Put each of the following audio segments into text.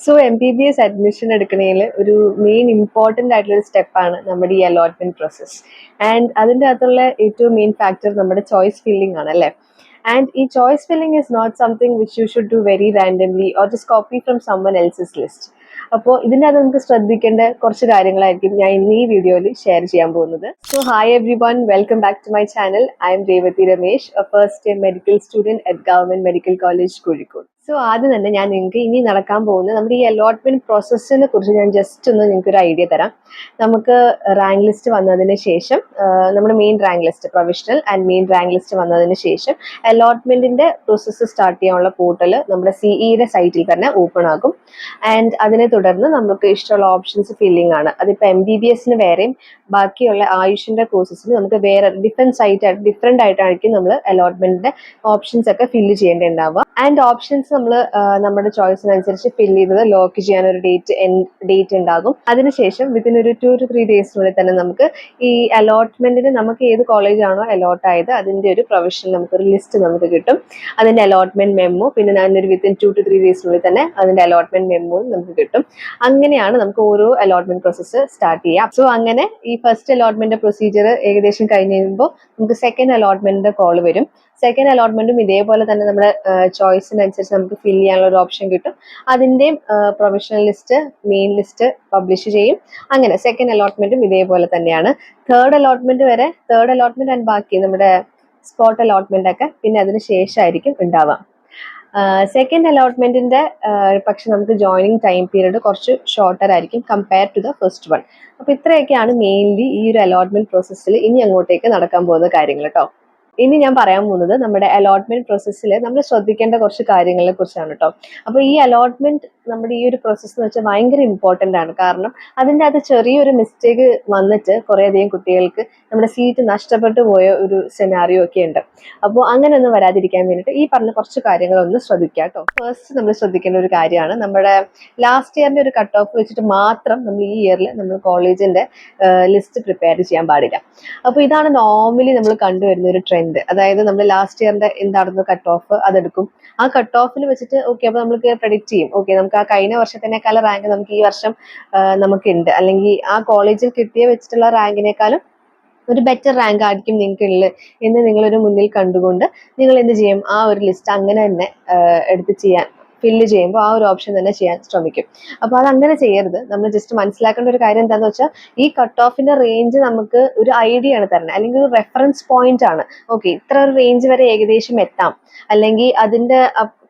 So MBBS admission എടുക്കണേൽ ഒരു main important ആയിട്ടുള്ള ഒരു സ്റ്റെപ്പാണ് നമ്മുടെ ഈ അലോട്ട്മെന്റ് പ്രോസസ്. ആൻഡ് അതിൻ്റെ അകത്തുള്ള ഏറ്റവും മെയിൻ ഫാക്ടർ നമ്മുടെ ചോയ്സ് ഫില്ലിംഗ് ആണ് അല്ലേ. ആൻഡ് ഈ choice filling is not something which you should do very randomly or just copy from someone else's list. അപ്പോൾ ഇതിൻ്റെ അത് നമുക്ക് ശ്രദ്ധിക്കേണ്ട കുറച്ച് കാര്യങ്ങളായിരിക്കും ഞാൻ ഇന്ന് ഈ വീഡിയോയിൽ ഷെയർ ചെയ്യാൻ പോകുന്നത്. So hi everyone, welcome back to my channel. I am Revathi Ramesh, a first year medical student at government medical college Kozhikode. So ആദ്യം തന്നെ ഞാൻ നിങ്ങൾക്ക് ഇനി നടക്കാൻ പോകുന്ന നമ്മുടെ ഈ അലോട്ട്മെന്റ് പ്രോസസ്സിനെ കുറിച്ച് ഞാൻ ജസ്റ്റ് ഒന്ന് നിങ്ങൾക്ക് ഒരു ഐഡിയ തരാം. നമുക്ക് റാങ്ക് ലിസ്റ്റ് വന്നതിന് ശേഷം നമ്മുടെ main rank list, provisional and main rank list വന്നതിന് ശേഷം അലോട്ട്മെന്റിന്റെ പ്രോസസ്സ് സ്റ്റാർട്ട് ചെയ്യാനുള്ള പോർട്ടൽ നമ്മുടെ സിഇയുടെ സൈറ്റിൽ തന്നെ ഓപ്പൺ ആകും. ആൻഡ് അതിനെ തുടർന്ന് നമുക്ക് ഇഷ്ടമുള്ള ഓപ്ഷൻസ് ഫില്ലിംഗ് ആണ്. അതിപ്പോൾ MBBS വേറെയും ബാക്കിയുള്ള ആയുഷിന്റെ കോഴ്സസിന് നമുക്ക് വേറെ ഡിഫറെന്റ് ആയിട്ടായിരിക്കും നമ്മൾ അലോട്ട്മെന്റിന്റെ ഓപ്ഷൻസ് ഒക്കെ ഫില്ല് ചെയ്യേണ്ടതുണ്ടാവുക. ആൻഡ് ഓപ്ഷൻസ് നമ്മൾ നമ്മുടെ ചോയ്സിനനുസരിച്ച് ഫില്ല് ചെയ്തത് ലോക്ക് ചെയ്യാൻ ഒരു ഡേറ്റ് ഉണ്ടാകും. അതിനുശേഷം വിത്തിൻ ഒരു 2 to 3 ഡേയ്സിനുള്ളിൽ തന്നെ നമുക്ക് ഈ അലോട്ട്മെന്റിന് നമുക്ക് ഏത് കോളേജാണോ അലോട്ട് ആയത് അതിന്റെ ഒരു പ്രൊവിഷണൽ നമുക്കൊരു ലിസ്റ്റ് നമുക്ക് കിട്ടും. അതിന്റെ അലോട്ട്മെന്റ് മെമ്മോ, പിന്നെ അതിനൊരു വിത്തിൻ 2 to 3 ഡേയ്സിനുള്ളിൽ തന്നെ അതിന്റെ അലോട്ട്മെന്റ് മെമ്മോ നമുക്ക് കിട്ടും. അങ്ങനെയാണ് നമുക്ക് ഓരോ അലോട്ട്മെന്റ് പ്രോസസ്സ് സ്റ്റാർട്ട് ചെയ്യാം. സോ അങ്ങനെ ഈ ഫസ്റ്റ് അലോട്ട്മെന്റ് പ്രൊസീജിയർ ഏകദേശം കഴിഞ്ഞ് കഴിയുമ്പോൾ നമുക്ക് സെക്കൻഡ് അലോട്ട്മെന്റിന്റെ കോൾ വരും. സെക്കൻഡ് അലോട്ട്മെന്റും ഇതേപോലെ തന്നെ നമ്മുടെ ചോയ്സിനനുസരിച്ച് നമുക്ക് ഫില്ല് ചെയ്യാനുള്ള ഒരു ഓപ്ഷൻ കിട്ടും. അതിൻ്റെയും provisional list, main list publish ചെയ്യും. അങ്ങനെ സെക്കൻഡ് അലോട്ട്മെന്റും ഇതേപോലെ തന്നെയാണ്. തേർഡ് അലോട്ട്മെന്റ് ആൻഡ് ബാക്കി നമ്മുടെ സ്പോട്ട് അലോട്ട്മെന്റ് ഒക്കെ പിന്നെ അതിന് ശേഷമായിരിക്കും ഉണ്ടാവുക. സെക്കൻഡ് അലോട്ട്മെന്റിന്റെ പക്ഷെ നമുക്ക് ജോയിനിങ് ടൈം പീരീഡ് കുറച്ച് ഷോർട്ടർ ആയിരിക്കും compare to the first one. അപ്പൊ ഇത്രയൊക്കെയാണ് മെയിൻലി ഈ ഒരു അലോട്ട്മെന്റ് പ്രോസസ്സിൽ ഇനി അങ്ങോട്ടേക്ക് നടക്കാൻ പോകുന്ന കാര്യങ്ങൾ കേട്ടോ. ഇനി ഞാൻ പറയാൻ പോകുന്നത് നമ്മുടെ അലോട്ട്മെന്റ് പ്രോസസ്സിൽ നമ്മൾ ശ്രദ്ധിക്കേണ്ട കുറച്ച് കാര്യങ്ങളെ കുറിച്ചാണ് കേട്ടോ. അപ്പോൾ ഈ അലോട്ട്മെന്റ് നമ്മുടെ ഈ ഒരു പ്രോസസ്സ് എന്ന് വെച്ചാൽ ഭയങ്കര ഇമ്പോർട്ടൻ്റ് ആണ്. കാരണം അതിൻ്റെ അത് ചെറിയൊരു മിസ്റ്റേക്ക് വന്നിട്ട് കുറേയധികം കുട്ടികൾക്ക് നമ്മുടെ സീറ്റ് നഷ്ടപ്പെട്ടു പോയ ഒരു സെനാറിയോ ഒക്കെ ഉണ്ട്. അപ്പോൾ അങ്ങനെ ഒന്നും വരാതിരിക്കാൻ വേണ്ടിയിട്ട് ഈ പറഞ്ഞ കുറച്ച് കാര്യങ്ങളൊന്ന് ശ്രദ്ധിക്കുക കേട്ടോ. ഫസ്റ്റ് നമ്മൾ ശ്രദ്ധിക്കേണ്ട ഒരു കാര്യമാണ് നമ്മുടെ ലാസ്റ്റ് ഇയറിന്റെ ഒരു കട്ട് ഓഫ് വെച്ചിട്ട് മാത്രം നമ്മൾ ഈ ഇയറിൽ നമ്മൾ കോളേജിന്റെ ലിസ്റ്റ് പ്രിപ്പയർ ചെയ്യാൻ പാടില്ല. അപ്പോൾ ഇതാണ് നോർമലി നമ്മൾ കണ്ടുവരുന്ന ഒരു ട്രെൻഡ്. അതായത് നമ്മൾ ലാസ്റ്റ് ഇയറിന്റെ എന്തായിരുന്നു കട്ട് ഓഫ് അതെടുക്കും. ആ കട്ട് ഓഫിൽ വെച്ചിട്ട് ഓക്കെ അപ്പോൾ നമുക്ക് പ്രഡിക്റ്റ് ചെയ്യും, ഓക്കെ നമുക്ക് ആ കഴിഞ്ഞ വർഷത്തിനേക്കാളും റാങ്ക് നമുക്ക് ഈ വർഷം നമുക്കുണ്ട്, അല്ലെങ്കിൽ ആ കോളേജിൽ കിട്ടിയ വെച്ചിട്ടുള്ള റാങ്കിനേക്കാളും ഒരു ബെറ്റർ റാങ്ക് ആയിരിക്കും നിങ്ങൾക്കുള്ളത് എന്ന് നിങ്ങളൊരു മുന്നിൽ കണ്ടുകൊണ്ട് നിങ്ങൾ എന്ത് ചെയ്യും, ആ ഒരു ലിസ്റ്റ് അങ്ങനെ തന്നെ എടുത്ത് ചെയ്യാൻ ഫില്ല് ചെയ്യുമ്പോൾ ആ ഒരു ഓപ്ഷൻ തന്നെ ചെയ്യാൻ ശ്രമിക്കും. അപ്പോൾ അത് അങ്ങനെ ചെയ്യരുത്. നമ്മൾ ജസ്റ്റ് മനസ്സിലാക്കേണ്ട ഒരു കാര്യം എന്താണെന്ന് വെച്ചാൽ ഈ കട്ട് ഓഫിന്റെ റേഞ്ച് നമുക്ക് ഒരു ഐഡിയ ആണ് തരുന്നത്, അല്ലെങ്കിൽ ഒരു റെഫറൻസ് പോയിന്റ് ആണ്. ഓക്കെ ഇത്ര ഒരു റേഞ്ച് വരെ ഏകദേശം എത്താം, അല്ലെങ്കിൽ അതിന്റെ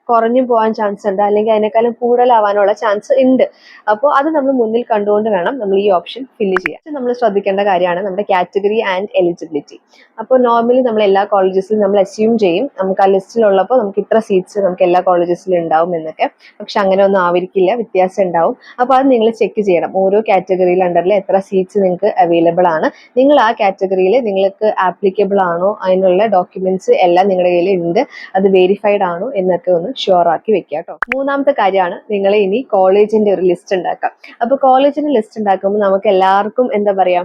കുറഞ്ഞു പോകാൻ ചാൻസ് ഉണ്ട്, അല്ലെങ്കിൽ അതിനേക്കാളും കൂടുതലാവാനുള്ള ചാൻസ് ഉണ്ട്. അപ്പോൾ അത് നമ്മൾ മുന്നിൽ കണ്ടുകൊണ്ട് വേണം നമ്മൾ ഈ ഓപ്ഷൻ ഫില്ല് ചെയ്യാൻ. നമ്മൾ ശ്രദ്ധിക്കേണ്ട കാര്യമാണ് നമ്മുടെ കാറ്റഗറി ആൻഡ് എലിജിബിലിറ്റി. അപ്പോൾ നോർമലി നമ്മൾ എല്ലാ കോളേജസിലും നമ്മൾ അസ്യൂം ചെയ്യും നമുക്ക് ആ ലിസ്റ്റിലുള്ളപ്പോൾ നമുക്ക് ഇത്ര സീറ്റ്സ് നമുക്ക് എല്ലാ കോളേജസിലും ഉണ്ടാവും എന്നൊക്കെ. പക്ഷെ അങ്ങനെ ഒന്നും ആയിരിക്കില്ല, വ്യത്യാസം ഉണ്ടാവും. അപ്പോൾ അത് നിങ്ങൾ ചെക്ക് ചെയ്യണം, ഓരോ കാറ്റഗറിയിൽ അണ്ടറിൽ എത്ര സീറ്റ്സ് നിങ്ങൾക്ക് അവൈലബിൾ ആണ്, നിങ്ങൾ ആ കാറ്റഗറിയിൽ നിങ്ങൾക്ക് ആപ്ലിക്കബിൾ ആണോ, അതിനുള്ള ഡോക്യുമെന്റ്സ് എല്ലാം നിങ്ങളുടെ കയ്യിൽ ഉണ്ട്, അത് വെരിഫൈഡ് ആണോ എന്നൊക്കെ ഒന്ന് ഷുവർ ആക്കി വെക്കുക കേട്ടോ. മൂന്നാമത്തെ കാര്യമാണ് നിങ്ങൾ ഇനി കോളേജിന്റെ ഒരു ലിസ്റ്റ് ഉണ്ടാക്കാം. അപ്പൊ കോളേജിന്റെ ലിസ്റ്റ് ഉണ്ടാക്കുമ്പോൾ നമുക്ക് എല്ലാവർക്കും എന്താ പറയാ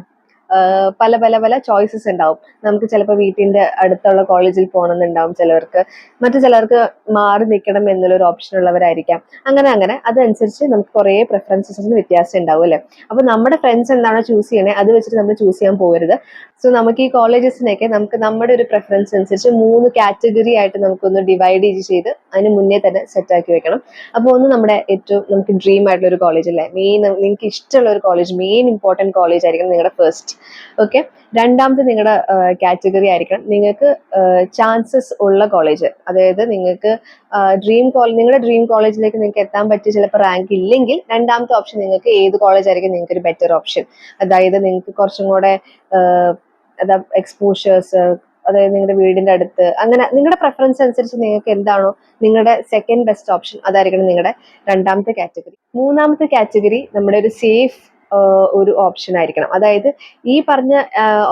പല പല പല ചോയ്സസ് ഉണ്ടാവും. നമുക്ക് ചിലപ്പോൾ വീട്ടിന്റെ അടുത്തുള്ള കോളേജിൽ പോകണമെന്നുണ്ടാവും ചിലവർക്ക്, മറ്റു ചിലർക്ക് മാറി നിൽക്കണം എന്നുള്ളൊരു ഓപ്ഷൻ ഉള്ളവരായിരിക്കാം. അങ്ങനെ അതനുസരിച്ച് നമുക്ക് കുറേ പ്രിഫറൻസസിന് വ്യത്യാസം ഉണ്ടാവും അല്ലേ. അപ്പൊ നമ്മുടെ ഫ്രണ്ട്സ് എന്താണോ ചൂസ് ചെയ്യണേ അത് വെച്ചിട്ട് നമ്മൾ ചൂസ് ചെയ്യാൻ പോകരുത്. സോ നമുക്ക് ഈ കോളേജസിനെയൊക്കെ നമുക്ക് നമ്മുടെ ഒരു പ്രിഫറൻസ് അനുസരിച്ച് 3 കാറ്റഗറി ആയിട്ട് നമുക്കൊന്ന് ഡിവൈഡ് ചെയ്ത് അതിന് മുന്നേ തന്നെ സെറ്റ് ആക്കി വെക്കണം. അപ്പോൾ ഒന്ന് നമ്മുടെ ഏറ്റവും നമുക്ക് ഡ്രീം ആയിട്ടുള്ള ഒരു കോളേജ് അല്ലേ, മെയിൻ നിങ്ങൾക്ക് ഇഷ്ടമുള്ള ഒരു കോളേജ്, മെയിൻ ഇമ്പോർട്ടൻറ്റ് കോളേജ് ആയിരിക്കണം നിങ്ങളുടെ ഫസ്റ്റ്. ഓക്കെ, രണ്ടാമത് നിങ്ങളുടെ കാറ്റഗറി ആയിരിക്കണം നിങ്ങൾക്ക് ചാൻസസ് ഉള്ള കോളേജ്. അതായത് നിങ്ങൾക്ക് നിങ്ങളുടെ ഡ്രീം കോളേജിലേക്ക് നിങ്ങൾക്ക് എത്താൻ പറ്റിയ ചിലപ്പോൾ റാങ്ക് ഇല്ലെങ്കിൽ രണ്ടാമത്തെ ഓപ്ഷൻ നിങ്ങൾക്ക് ഏത് കോളേജ് ആയിരിക്കും നിങ്ങൾക്ക് ഒരു ബെറ്റർ ഓപ്ഷൻ. അതായത് നിങ്ങൾക്ക് കുറച്ചും കൂടെ എക്സ്പോഷേഴ്സ്, അതായത് നിങ്ങളുടെ വീടിന്റെ അടുത്ത്, അങ്ങനെ നിങ്ങളുടെ പ്രിഫറൻസ് അനുസരിച്ച് നിങ്ങൾക്ക് എന്താണോ നിങ്ങളുടെ സെക്കൻഡ് ബെസ്റ്റ് ഓപ്ഷൻ അതായിരിക്കണം നിങ്ങളുടെ രണ്ടാമത്തെ കാറ്റഗറി. മൂന്നാമത്തെ കാറ്റഗറി നമ്മുടെ ഒരു സേഫ് ഒരു ഓപ്ഷൻ ആയിരിക്കണം. അതായത് ഈ പറഞ്ഞ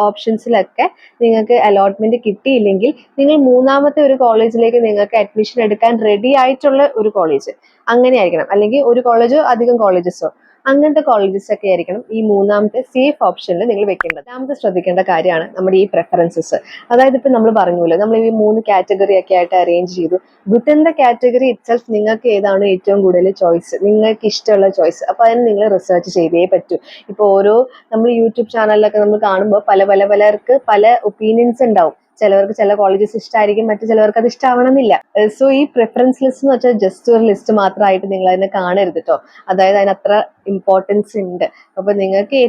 ഓപ്ഷൻസിലൊക്കെ നിങ്ങൾക്ക് അലോട്ട്മെന്റ് കിട്ടിയില്ലെങ്കിൽ നിങ്ങൾ മൂന്നാമത്തെ ഒരു കോളേജിലേക്ക് നിങ്ങൾക്ക് അഡ്മിഷൻ എടുക്കാൻ റെഡി ആയിട്ടുള്ള ഒരു കോളേജ് അങ്ങനെ ആയിരിക്കണം. അല്ലെങ്കിൽ ഒരു കോളേജോ അധികം കോളേജസോ അങ്ങനത്തെ കോളേജസ് ഒക്കെ ആയിരിക്കണം ഈ മൂന്നാമത്തെ സേഫ് ഓപ്ഷനിൽ നിങ്ങൾ വെക്കേണ്ടത്. രണ്ടാമത്തെ ശ്രദ്ധിക്കേണ്ട കാര്യമാണ് നമ്മുടെ ഈ പ്രിഫറൻസസ്. അതായത് ഇപ്പൊ നമ്മൾ പറഞ്ഞല്ലോ, നമ്മൾ ഈ 3 കാറ്റഗറി ഒക്കെ ആയിട്ട് അറേഞ്ച് ചെയ്തു. വിത്തിൻ ദ കാറ്റഗറി ഇറ്റ്സെൽഫ് നിങ്ങൾക്ക് ഏതാണ് ഏറ്റവും കൂടുതൽ ചോയ്സ്, നിങ്ങൾക്ക് ഇഷ്ടമുള്ള ചോയ്സ്, അപ്പൊ അതിന് നിങ്ങൾ റിസർച്ച് ചെയ്തേ പറ്റൂ. ഇപ്പൊ ഓരോ നമ്മൾ യൂട്യൂബ് ചാനലിലൊക്കെ നമ്മൾ കാണുമ്പോൾ പലർക്ക് പല ഒപ്പീനിയൻസ് ഉണ്ടാവും. ചിലവർക്ക് ചില കോളേജസ് ഇഷ്ടമായിരിക്കും, മറ്റു ചിലവർക്ക് അത് ഇഷ്ടമാവണമെന്നില്ല. സോ ഈ പ്രിഫറൻസ് ലിസ്റ്റ് എന്ന് വെച്ചാൽ ജസ്റ്റ് ഒരു ലിസ്റ്റ് മാത്രമായിട്ട് നിങ്ങൾ അതിനെ കാണരുത് കേട്ടോ. അതായത് അതിന് അത്ര ഇമ്പോർട്ടൻസ് ഉണ്ട്. അപ്പൊ നിങ്ങൾക്ക്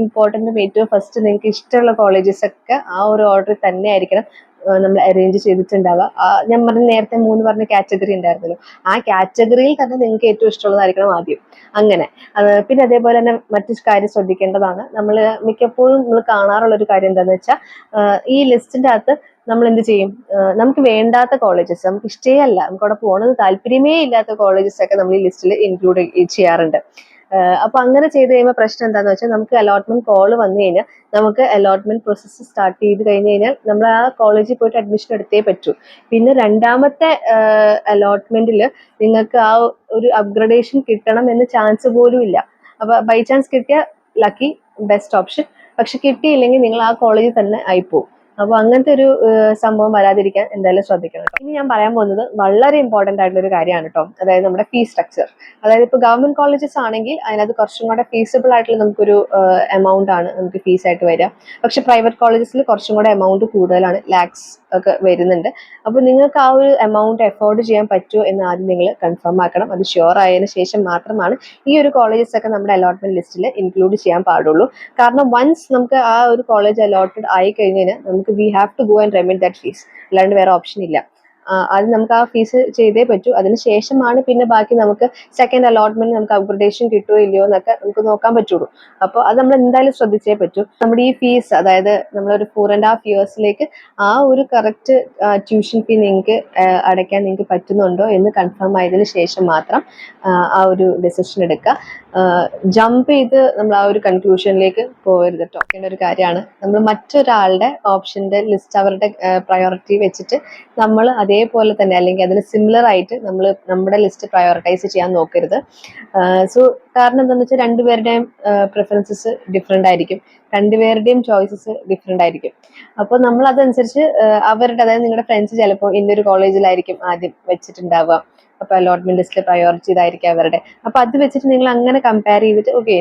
ഇമ്പോർട്ടൻറ്റും ഏറ്റവും ഫസ്റ്റ് നിങ്ങൾക്ക് ഇഷ്ടമുള്ള കോളേജസ് ഒക്കെ ആ ഒരു ഓർഡർ തന്നെ ആയിരിക്കണം നമ്മൾ അറേഞ്ച് ചെയ്തിട്ടുണ്ടാവുക. ഞാൻ നേരത്തെ 3 പറഞ്ഞ കാറ്റഗറി ഉണ്ടായിരുന്നല്ലോ, ആ കാറ്റഗറിയിൽ തന്നെ നിങ്ങൾക്ക് ഏറ്റവും ഇഷ്ടമുള്ളതായിരിക്കണം ആദ്യം. അങ്ങനെ പിന്നെ അതേപോലെ തന്നെ മറ്റു കാര്യം ശ്രദ്ധിക്കേണ്ടതാണ്. നമ്മൾ മിക്കപ്പോഴും നമ്മൾ കാണാറുള്ള ഒരു കാര്യം എന്താണെന്ന് വെച്ചാൽ, ഈ ലിസ്റ്റിന്റെ അകത്ത് നമ്മൾ എന്ത് ചെയ്യും, നമുക്ക് വേണ്ടാത്ത കോളേജസ്, നമുക്ക് ഇഷ്ടേ അല്ല, നമുക്ക് അവിടെ പോകണമെന്ന് താല്പര്യമേ ഇല്ലാത്ത കോളേജസ് ഒക്കെ നമ്മൾ ഈ ലിസ്റ്റിൽ ഇൻക്ലൂഡ് ചെയ്യാറുണ്ട്. അപ്പൊ അങ്ങനെ ചെയ്ത് കഴിയുമ്പോൾ പ്രശ്നം എന്താണെന്ന് വെച്ചാൽ, നമുക്ക് അലോട്ട്മെന്റ് കോൾ വന്നു കഴിഞ്ഞാൽ നമുക്ക് അലോട്ട്മെന്റ് പ്രോസസ്സ് സ്റ്റാർട്ട് ചെയ്ത് കഴിഞ്ഞ് കഴിഞ്ഞാൽ നമ്മൾ ആ കോളേജിൽ പോയിട്ട് അഡ്മിഷൻ എടുത്തേ പറ്റൂ. പിന്നെ രണ്ടാമത്തെ അലോട്ട്മെന്റിൽ നിങ്ങൾക്ക് ആ ഒരു അപ്ഗ്രഡേഷൻ കിട്ടണം എന്ന് ചാൻസ് പോലും ഇല്ല. അപ്പൊ ബൈ ചാൻസ് കിട്ടിയ ലക്കി, ബെസ്റ്റ് ഓപ്ഷൻ. പക്ഷെ കിട്ടിയില്ലെങ്കിൽ നിങ്ങൾ ആ കോളേജിൽ തന്നെ ആയിപ്പോവും. അപ്പൊ അങ്ങനത്തെ ഒരു സംഭവം വരാതിരിക്കാൻ എന്തായാലും ശ്രദ്ധിക്കണം കേട്ടോ. ഇനി ഞാൻ പറയാൻ പോകുന്നത് വളരെ ഇമ്പോർട്ടന്റ് ആയിട്ടുള്ള ഒരു കാര്യമാണ് കേട്ടോ. അതായത് നമ്മുടെ ഫീസ് സ്ട്രക്ചർ. അതായത് ഇപ്പൊ ഗവൺമെന്റ് കോളേജസ് ആണെങ്കിൽ അതിനകത്ത് കുറച്ചും കൂടെ ഫീസിബിൾ ആയിട്ടുള്ള നമുക്കൊരു എമൗണ്ട് ആണ് നമുക്ക് ഫീസ് ആയിട്ട് വരിക. പക്ഷെ പ്രൈവറ്റ് കോളേജസിൽ കുറച്ചും കൂടെ എമൗണ്ട് കൂടുതലാണ്, ലാക്സ് ഒക്കെ വരുന്നുണ്ട്. അപ്പൊ നിങ്ങൾക്ക് ആ ഒരു എമൗണ്ട് എഫോർഡ് ചെയ്യാൻ പറ്റുമോ എന്ന് ആദ്യം നിങ്ങൾ കൺഫേം ആക്കണം. അത് ഷ്യൂർ ആയതിനു ശേഷം മാത്രമാണ് ഈ ഒരു കോളേജസ് ഒക്കെ നമ്മുടെ അലോട്ട്മെന്റ് ലിസ്റ്റിൽ ഇൻക്ലൂഡ് ചെയ്യാൻ പാടുള്ളൂ. കാരണം വൺസ് നമുക്ക് ആ ഒരു കോളേജ് അലോട്ടഡ് ആയി കഴിഞ്ഞാൽ നമുക്ക് we have to go and remit that fees. അല്ലാണ്ട് വേറെ ഓപ്ഷൻ ഇല്ല. അത് നമുക്ക് ആ ഫീസ് ചെയ്തേ പറ്റൂ. അതിനുശേഷമാണ് പിന്നെ ബാക്കി നമുക്ക് സെക്കൻഡ് അലോട്ട്മെന്റ് നമുക്ക് അപ്ഗ്രഡേഷൻ കിട്ടുമോ ഇല്ലയോ എന്നൊക്കെ നമുക്ക് നോക്കാൻ പറ്റുള്ളൂ. അപ്പോൾ അത് നമ്മൾ എന്തായാലും ശ്രദ്ധിച്ചേ പറ്റൂ. നമ്മുടെ ഈ ഫീസ്, അതായത് നമ്മളൊരു 4.5 ഇയേഴ്സിലേക്ക് ആ ഒരു കറക്റ്റ് ട്യൂഷൻ ഫീ നിങ്ങൾക്ക് അടയ്ക്കാൻ നിങ്ങൾക്ക് പറ്റുന്നുണ്ടോ എന്ന് കൺഫേം ആയതിനു ശേഷം മാത്രം ആ ഒരു ഡെസിഷൻ എടുക്കുക. ജമ്പ് ചെയ്ത് നമ്മൾ ആ ഒരു കൺക്ലൂഷനിലേക്ക് പോകരുത് കേട്ടോ. ഒരു കാര്യമാണ്, നമ്മൾ മറ്റൊരാളുടെ ഓപ്ഷന്റെ ലിസ്റ്റ്, അവരുടെ പ്രയോറിറ്റി വെച്ചിട്ട് നമ്മൾ അതേപോലെ തന്നെ അല്ലെങ്കിൽ അതിന് സിമിലർ ആയിട്ട് നമ്മൾ നമ്മുടെ ലിസ്റ്റ് പ്രയോറിറ്റൈസ് ചെയ്യാൻ നോക്കരുത്. സോ കാരണം എന്താണെന്ന് വെച്ചാൽ രണ്ടുപേരുടെയും പ്രിഫറൻസസ് ഡിഫറെൻ്റ് ആയിരിക്കും, രണ്ടുപേരുടെയും ചോയ്സസ് ഡിഫറെൻ്റ് ആയിരിക്കും. അപ്പോൾ നമ്മൾ അതനുസരിച്ച് അവരുടെ, അതായത് നിങ്ങളുടെ ഫ്രണ്ട്സ് ചിലപ്പോൾ ഇന്നൊരു കോളേജിലായിരിക്കും ആദ്യം വെച്ചിട്ടുണ്ടാവുക. അപ്പൊ അലോട്ട്മെന്റ് ലിസ്റ്റിൽ പ്രയോറിറ്റി ഇതായിരിക്കും അവരുടെ. അപ്പൊ അത് വെച്ചിട്ട് നിങ്ങൾ അങ്ങനെ കമ്പയർ ചെയ്തിട്ട് ഓക്കെ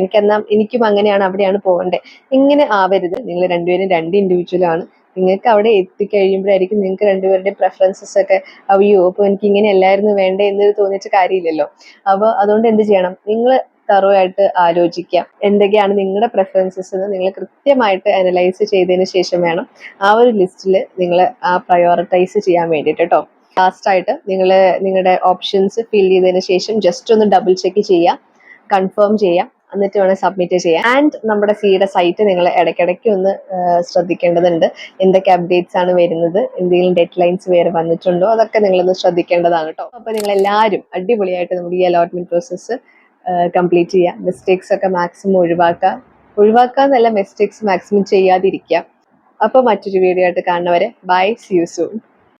എനിക്കും അങ്ങനെയാണ്, അവിടെയാണ് പോകേണ്ടത്, ഇങ്ങനെ ആവരുത്. നിങ്ങൾ രണ്ടുപേരും രണ്ട് ഇൻഡിവിജ്വൽ ആണ്. നിങ്ങൾക്ക് അവിടെ എത്തിക്കഴിയുമ്പോഴായിരിക്കും നിങ്ങൾക്ക് രണ്ടുപേരുടെയും പ്രിഫറൻസസ് ഒക്കെ അയ്യോ അപ്പൊ എനിക്ക് ഇങ്ങനെ അല്ലായിരുന്നു വേണ്ടേ എന്ന് തോന്നിയിട്ട് കാര്യമില്ലല്ലോ. അപ്പൊ അതുകൊണ്ട് എന്ത് ചെയ്യണം, നിങ്ങൾ തറോ ആയിട്ട് ആലോചിക്കുക എന്തൊക്കെയാണ് നിങ്ങളുടെ പ്രിഫറൻസസ് എന്ന് നിങ്ങൾ കൃത്യമായിട്ട് അനലൈസ് ചെയ്തതിന് ശേഷം വേണം ആ ഒരു ലിസ്റ്റിൽ നിങ്ങൾ ആ പ്രയോറിറ്റൈസ് ചെയ്യാൻ വേണ്ടിയിട്ട് കേട്ടോ. ലാസ്റ്റ് ആയിട്ട് നിങ്ങൾ നിങ്ങളുടെ ഓപ്ഷൻസ് ഫിൽ ചെയ്തതിന് ശേഷം ജസ്റ്റ് ഒന്ന് ഡബിൾ ചെക്ക് ചെയ്യുക, കൺഫേം ചെയ്യാം, എന്നിട്ട് വേണം സബ്മിറ്റ് ചെയ്യാം. ആൻഡ് നമ്മുടെ സിയുടെ സൈറ്റ് നിങ്ങൾ ഇടയ്ക്കിടയ്ക്ക് ഒന്ന് ശ്രദ്ധിക്കേണ്ടതുണ്ട്. എന്തൊക്കെ അപ്ഡേറ്റ്സ് ആണ് വരുന്നത്, എന്തെങ്കിലും ഡെഡ് ലൈൻസ് വേറെ വന്നിട്ടുണ്ടോ, അതൊക്കെ നിങ്ങളൊന്ന് ശ്രദ്ധിക്കേണ്ടതാണ് കേട്ടോ. അപ്പോൾ നിങ്ങൾ എല്ലാവരും അടിപൊളിയായിട്ട് നമ്മുടെ ഈ അലോട്ട്മെന്റ് പ്രോസസ്സ് കംപ്ലീറ്റ് ചെയ്യുക. മിസ്റ്റേക്സ് ഒക്കെ മാക്സിമം ഒഴിവാക്കുക എന്നല്ല, മിസ്റ്റേക്സ് മാക്സിമം ചെയ്യാതിരിക്കുക. അപ്പോൾ മറ്റൊരു വീഡിയോ ആയിട്ട് കാണുന്നവരെ ബൈ, സീ യു സൂൺ.